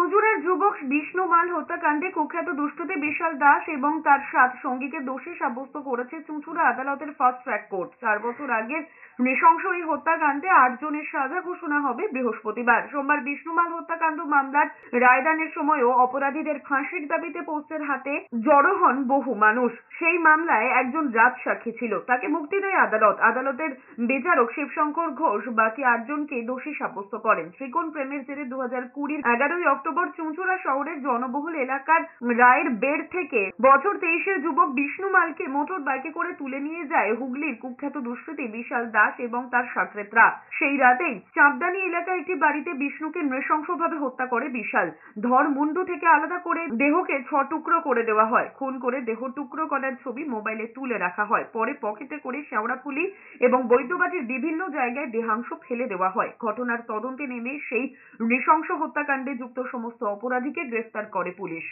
চুঁচুড়ার যুবক বিষ্ণু মাল হত্যাকাণ্ডে কুখ্যাত দুষ্কৃতী বিশাল দাস এবং তার 7 সঙ্গীকে দোষী সাব্যস্ত করেছে চুঁচুড়া আদালতের ফাস্ট ট্র্যাক কোর্ট। 4 বছর আগের নৃশংস এই হত্যাকাণ্ডে 8 জনের সাজা ঘোষণা হবে বৃহস্পতিবার। সোমবার বিষ্ণু মাল হত্যাকাণ্ড মামলার রায়দানের সময়ও অপরাধীদের ফাঁসির দাবিতে পোস্টের হাতে জড়ো হন বহু মানুষ। সেই মামলায় একজন রাজসাক্ষী ছিল, তাকে মুক্তি দেয় আদালত। আদালতের বিচারক শিবশঙ্কর ঘোষ বাকি 8 জনকে দোষী সাব্যস্ত করেন। ত্রিকোণ প্রেমের জেরে 2020 11 অক্টোবর চুঁচুড়া শহরের জনবহুল এলাকার রায়ের বেড় থেকে বছর 23-এর যুবক বিষ্ণু মালকে মোটর বাইকে করে তুলে নিয়ে যায় হুগলির কুখ্যাত দুষ্কৃতী বিশাল দাস এবং তার সাথীরা। সেই রাতেই চাঁদদানি এলাকায় একটি বাড়িতে বিষ্ণুকে নৃশংসভাবে হত্যা করে বিশাল। ধর মুন্ডু থেকে আলাদা করে দেহকে 6 টুকরো করে দেওয়া হয়। খুন করে দেহ টুকরো করার ছবি মোবাইলে তুলে রাখা হয়। পরে পকেটে করে শেওড়াফুলি এবং বৈদ্যবাটির বিভিন্ন জায়গায় দেহাংশ ফেলে দেওয়া হয়। ঘটনার তদন্তে নেমে সেই নৃশংস হত্যাকাণ্ডে যুক্ত সমস্ত অপরাধীকে গ্রেফতার করে পুলিশ।